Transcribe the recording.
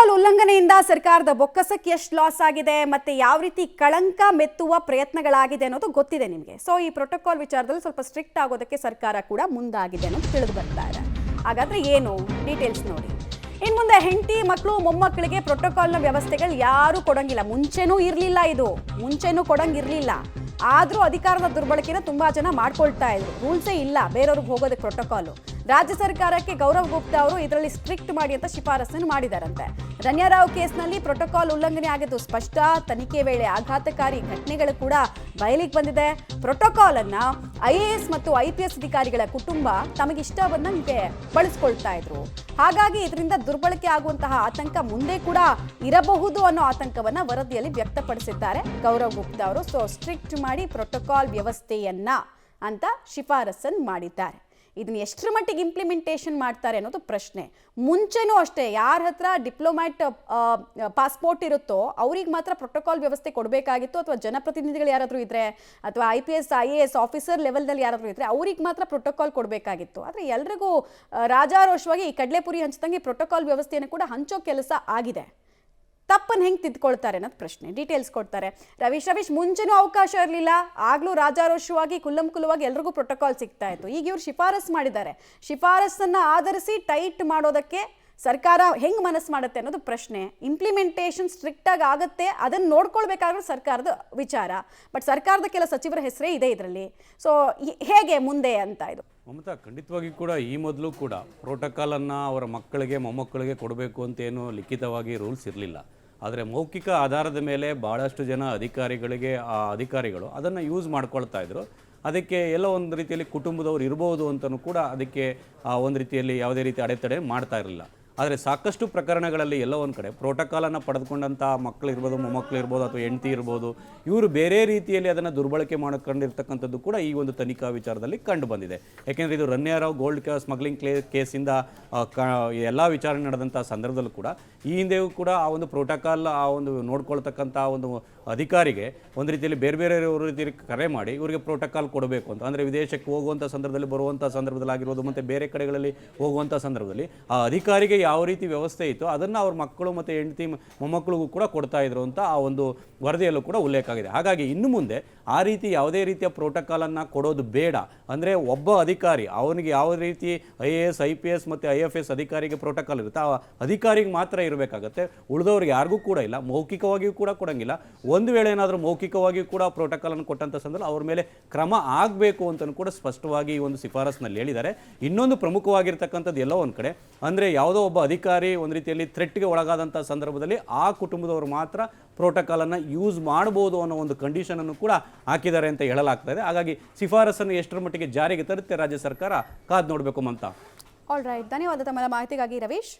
Protocol ಉಲ್ಲಂಘನೆಯಿಂದ ಸರ್ಕಾರದ ಬೊಕ್ಕಸಕ್ಕೆ ಎಷ್ಟು ಲಾಸ್ ಆಗಿದೆ ಮತ್ತೆ ಯಾವ ರೀತಿ ಕಳಂಕ ಮೆತ್ತುವ ಪ್ರಯತ್ನಗಳಾಗಿದೆ ಅನ್ನೋದು ಗೊತ್ತಿದೆ ನಿಮಗೆ. ಸೊ ಈ ಪ್ರೋಟೋಕಾಲ್ ವಿಚಾರದಲ್ಲಿ ಸ್ವಲ್ಪ ಸ್ಟ್ರಿಕ್ಟ್ ಆಗೋದಕ್ಕೆ ಸರ್ಕಾರ ಕೂಡ ಮುಂದಾಗಿದೆ ಅನ್ನೋದು ತಿಳಿದು ಬರ್ತಾ ಇದೆ. ಹಾಗಾದ್ರೆ ಏನು ಡೀಟೇಲ್ಸ್ ನೋಡಿ. ಇನ್ನು ಮುಂದೆ ಹೆಂಡತಿ ಮಕ್ಕಳು ಮೊಮ್ಮಕ್ಕಳಿಗೆ ಪ್ರೋಟೋಕಾಲ್ನ ವ್ಯವಸ್ಥೆಗಳು ಯಾರೂ ಕೊಡಂಗಿಲ್ಲ. ಮುಂಚೆನೂ ಇರಲಿಲ್ಲ, ಇದು ಮುಂಚೆನೂ ಕೊಡಂಗಿರಲಿಲ್ಲ. ಆದರೂ ಅಧಿಕಾರದ ದುರ್ಬಳಕೆನ ತುಂಬಾ ಜನ ಮಾಡ್ಕೊಳ್ತಾ ಇದ್ರು. ರೂಲ್ಸೇ ಇಲ್ಲ ಬೇರೆಯವ್ರಿಗೆ ಹೋಗೋದಕ್ಕೆ ಪ್ರೋಟೋಕಾಲು. ರಾಜ್ಯ ಸರ್ಕಾರಕ್ಕೆ ಗೌರವ್ ಗುಪ್ತಾ ಅವರು ಇದರಲ್ಲಿ ಸ್ಟ್ರಿಕ್ಟ್ ಮಾಡಿ ಅಂತ ಶಿಫಾರಸನ್ನು ಮಾಡಿದಾರಂತೆ. ರಣ್ಯಾರಾವ್ ಕೇಸ್ನಲ್ಲಿ ಪ್ರೋಟೋಕಾಲ್ ಉಲ್ಲಂಘನೆ ಆಗಿದ್ದು ಸ್ಪಷ್ಟ. ತನಿಖೆ ವೇಳೆ ಆಘಾತಕಾರಿ ಘಟನೆಗಳು ಕೂಡ ಬಯಲಿಗೆ ಬಂದಿದೆ. ಪ್ರೋಟೋಕಾಲ್ ಅನ್ನ IAS ಮತ್ತು IPS ಅಧಿಕಾರಿಗಳ ಕುಟುಂಬ ತಮಗಿಷ್ಟ ಬಂದಂಗೆ ಬಳಸ್ಕೊಳ್ತಾ ಇದ್ರು. ಹಾಗಾಗಿ ಇದರಿಂದ ದುರ್ಬಳಕೆ ಆಗುವಂತಹ ಆತಂಕ ಮುಂದೆ ಕೂಡ ಇರಬಹುದು ಅನ್ನೋ ಆತಂಕವನ್ನ ವರದಿಯಲ್ಲಿ ವ್ಯಕ್ತಪಡಿಸಿದ್ದಾರೆ ಗೌರವ್ ಗುಪ್ತಾ ಅವರು. ಸೊ ಸ್ಟ್ರಿಕ್ಟ್ ಮಾಡಿ ಪ್ರೋಟೋಕಾಲ್ ವ್ಯವಸ್ಥೆಯನ್ನ ಅಂತ ಶಿಫಾರಸನ್ನು ಮಾಡಿದ್ದಾರೆ. ಇದನ್ನ ಎಷ್ಟರ ಮಟ್ಟಿಗೆ ಇಂಪ್ಲಿಮೆಂಟೇಷನ್ ಮಾಡ್ತಾರೆ ಅನ್ನೋದು ಪ್ರಶ್ನೆ. ಮುಂಚೆನೂ ಅಷ್ಟೇ, ಯಾರ ಹತ್ರ ಡಿಪ್ಲೊಮ್ಯಾಟ್ ಪಾಸ್ಪೋರ್ಟ್ ಇರುತ್ತೋ ಅವ್ರಿಗೆ ಮಾತ್ರ ಪ್ರೋಟೋಕಾಲ್ ವ್ಯವಸ್ಥೆ ಕೊಡಬೇಕಾಗಿತ್ತು. ಅಥವಾ ಜನಪ್ರತಿನಿಧಿಗಳು ಯಾರಾದರೂ ಇದ್ರೆ ಅಥವಾ IPS IAS ಆಫೀಸರ್ ಲೆವೆಲ್ನಲ್ಲಿ ಯಾರಾದರೂ ಇದ್ರೆ ಅವ್ರಿಗೆ ಮಾತ್ರ ಪ್ರೋಟೋಕಾಲ್ ಕೊಡಬೇಕಾಗಿತ್ತು. ಆದರೆ ಎಲ್ರಿಗೂ ರಾಜಾರೋಷವಾಗಿ ಈ ಕಡಲೆಪುರಿ ಹಂಚ್ದಂಗೆ ಪ್ರೋಟೋಕಾಲ್ ವ್ಯವಸ್ಥೆಯನ್ನು ಕೂಡ ಹಂಚೋ ಕೆಲಸ ಆಗಿದೆ. ತಪ್ಪನ್ನು ಹೆಂಗೆ ತಿದ್ಕೊಳ್ತಾರೆ ಅನ್ನೋದು ಪ್ರಶ್ನೆ. ಡೀಟೇಲ್ಸ್ ಕೊಡ್ತಾರೆ ರವೀಶ್. ಮುಂಚೆನೂ ಅವಕಾಶ ಇರಲಿಲ್ಲ, ಆಗಲೂ ರಾಜಾರೋಷವಾಗಿ ಕುಲ್ಲಂಕುಲವಾಗಿ ಎಲ್ರಿಗೂ ಪ್ರೋಟೋಕಾಲ್ ಸಿಗ್ತಾ ಇತ್ತು. ಈಗ ಇವ್ರು ಶಿಫಾರಸ್ ಮಾಡಿದ್ದಾರೆ. ಶಿಫಾರಸನ್ನು ಆಧರಿಸಿ ಟೈಟ್ ಮಾಡೋದಕ್ಕೆ ಸರ್ಕಾರ ಹೆಂಗೆ ಮನಸ್ಸು ಮಾಡುತ್ತೆ ಅನ್ನೋದು ಪ್ರಶ್ನೆ. ಇಂಪ್ಲಿಮೆಂಟೇಷನ್ ಸ್ಟ್ರಿಕ್ಟಾಗಿ ಆಗುತ್ತೆ, ಅದನ್ನು ನೋಡ್ಕೊಳ್ಬೇಕಾದ್ರೂ ಸರ್ಕಾರದ ವಿಚಾರ. ಬಟ್ ಸರ್ಕಾರದ ಕೆಲ ಸಚಿವರ ಹೆಸರೇ ಇದೆ ಇದರಲ್ಲಿ. ಸೊ ಹೇಗೆ ಮುಂದೆ ಅಂತ ಇದು ಮಮತಾ, ಖಂಡಿತವಾಗಿ ಕೂಡ ಈ ಮೊದಲು ಕೂಡ ಪ್ರೋಟೋಕಾಲನ್ನು ಅವರ ಮಕ್ಕಳಿಗೆ ಮೊಮ್ಮಕ್ಕಳಿಗೆ ಕೊಡಬೇಕು ಅಂತ ಏನು ಲಿಖಿತವಾಗಿ ರೂಲ್ಸ್ ಇರಲಿಲ್ಲ. ಆದರೆ ಮೌಖಿಕ ಆಧಾರದ ಮೇಲೆ ಭಾಳಷ್ಟು ಜನ ಅಧಿಕಾರಿಗಳು ಅದನ್ನು ಯೂಸ್ ಮಾಡ್ಕೊಳ್ತಾ ಇದ್ರು. ಅದಕ್ಕೆ ಎಲ್ಲೋ ಒಂದು ರೀತಿಯಲ್ಲಿ ಕುಟುಂಬದವ್ರು ಇರ್ಬೋದು ಅಂತಲೂ ಕೂಡ ಅದಕ್ಕೆ ಒಂದು ರೀತಿಯಲ್ಲಿ ಯಾವುದೇ ರೀತಿ ಅಡೆತಡೆ ಮಾಡ್ತಾ ಇರಲಿಲ್ಲ. ಆದರೆ ಸಾಕಷ್ಟು ಪ್ರಕರಣಗಳಲ್ಲಿ ಎಲ್ಲೋ ಒಂದು ಕಡೆ ಪ್ರೋಟೋಕಾಲನ್ನು ಪಡೆದುಕೊಂಡಂಥ ಮಕ್ಕಳಿರ್ಬೋದು, ಮೊಮ್ಮಕ್ಕಳಿರ್ಬೋದು ಅಥವಾ ಹೆಂಡತಿ ಇರ್ಬೋದು, ಇವರು ಬೇರೆ ರೀತಿಯಲ್ಲಿ ಅದನ್ನು ದುರ್ಬಳಕೆ ಮಾಡಿಕೊಂಡಿರ್ತಕ್ಕಂಥದ್ದು ಕೂಡ ಈ ಒಂದು ತನಿಖಾ ವಿಚಾರದಲ್ಲಿ ಕಂಡು ಬಂದಿದೆ. ಯಾಕೆಂದರೆ ಇದು ರಣ್ಯಾರಾವ್ ಗೋಲ್ಡ್ ಸ್ಮಗ್ಲಿಂಗ್ ಕೇಸಿಂದ ಎಲ್ಲ ವಿಚಾರಣೆ ನಡೆದಂಥ ಸಂದರ್ಭದಲ್ಲೂ ಕೂಡ ಈ ಹಿಂದೆಯೂ ಕೂಡ ಆ ಒಂದು ಪ್ರೋಟೋಕಾಲ್ ಆ ಒಂದು ನೋಡ್ಕೊಳ್ತಕ್ಕಂಥ ಒಂದು ಅಧಿಕಾರಿಗೆ ಒಂದು ರೀತಿಯಲ್ಲಿ ಬೇರೆ ಬೇರೆ ರೀತಿಯಲ್ಲಿ ಕರೆ ಮಾಡಿ ಇವರಿಗೆ ಪ್ರೋಟೋಕಾಲ್ ಕೊಡಬೇಕು ಅಂತ. ಅಂದರೆ ವಿದೇಶಕ್ಕೆ ಹೋಗುವಂಥ ಸಂದರ್ಭದಲ್ಲಿ, ಬರುವಂಥ ಸಂದರ್ಭದಲ್ಲಿ ಆಗಿರ್ಬೋದು, ಮತ್ತು ಬೇರೆ ಕಡೆಗಳಲ್ಲಿ ಹೋಗುವಂಥ ಸಂದರ್ಭದಲ್ಲಿ ಆ ಅಧಿಕಾರಿಗೆ ಯಾವ ರೀತಿ ವ್ಯವಸ್ಥೆ ಇತ್ತು ಅದನ್ನು ಅವ್ರ ಮಕ್ಕಳು ಮತ್ತು ಹೆಂಡತಿ ಮೊಮ್ಮಕ್ಕಳಿಗೂ ಕೂಡ ಕೊಡ್ತಾ ಇದ್ರು ಅಂತ ಆ ಒಂದು ವರದಿಯಲ್ಲೂ ಕೂಡ ಉಲ್ಲೇಖ ಆಗಿದೆ. ಹಾಗಾಗಿ ಇನ್ನು ಮುಂದೆ ಆ ರೀತಿ ಯಾವುದೇ ರೀತಿಯ ಪ್ರೋಟೋಕಾಲನ್ನು ಕೊಡೋದು ಬೇಡ. ಅಂದರೆ ಒಬ್ಬ ಅಧಿಕಾರಿ ಅವನಿಗೆ ಯಾವ ರೀತಿ IAS IPS ಮತ್ತು IFS ಅಧಿಕಾರಿಗೆ ಪ್ರೋಟೋಕಾಲ್ ಇರುತ್ತೆ ಆ ಅಧಿಕಾರಿಗೆ ಮಾತ್ರ ಇರಬೇಕಾಗತ್ತೆ. ಉಳಿದವ್ರಿಗೆ ಯಾರಿಗೂ ಕೂಡ ಇಲ್ಲ. ಮೌಖಿಕವಾಗಿಯೂ ಕೂಡ ಕೊಡೋಂಗಿಲ್ಲ. ಒಂದು ವೇಳೆ ಏನಾದರೂ ಮೌಖಿಕವಾಗಿಯೂ ಕೂಡ ಪ್ರೋಟೋಕಾಲನ್ನು ಕೊಟ್ಟಂಥ ಸಂದರ್ಭ ಅವ್ರ ಮೇಲೆ ಕ್ರಮ ಆಗಬೇಕು ಅಂತಲೂ ಕೂಡ ಸ್ಪಷ್ಟವಾಗಿ ಈ ಒಂದು ಶಿಫಾರಸ್ನಲ್ಲಿ ಹೇಳಿದ್ದಾರೆ. ಇನ್ನೊಂದು ಪ್ರಮುಖವಾಗಿರ್ತಕ್ಕಂಥದ್ದು ಎಲ್ಲೋ ಒಂದು ಕಡೆ ಅಂದರೆ ಯಾವುದೋ ಒಬ್ಬ ಅಧಿಕಾರಿ ಒಂದು ರೀತಿಯಲ್ಲಿ ಥ್ರೆಟ್ಗೆ ಒಳಗಾದಂಥ ಸಂದರ್ಭದಲ್ಲಿ ಆ ಕುಟುಂಬದವರು ಮಾತ್ರ ಪ್ರೋಟೋಕಾಲನ್ನು ಯೂಸ್ ಮಾಡ್ಬೋದು ಅನ್ನೋ ಒಂದು ಕಂಡೀಷನನ್ನು ಕೂಡ ಹಾಕಿದ್ದಾರೆ ಅಂತ ಹೇಳಲಾಗ್ತಾ ಇದೆ. ಹಾಗಾಗಿ ಶಿಫಾರಸನ್ನು ಎಷ್ಟರ ಮಟ್ಟಿಗೆ ಜಾರಿಗೆ ತರುತ್ತೆ ರಾಜ್ಯ ಸರ್ಕಾರ ಕಾದು ನೋಡಬೇಕು ಅಂತ. ಆಲ್ ರೈಟ್, ಧನ್ಯವಾದ ತಮ್ಮ ಮಾಹಿತಿಗಾಗಿ ರವೀಶ್.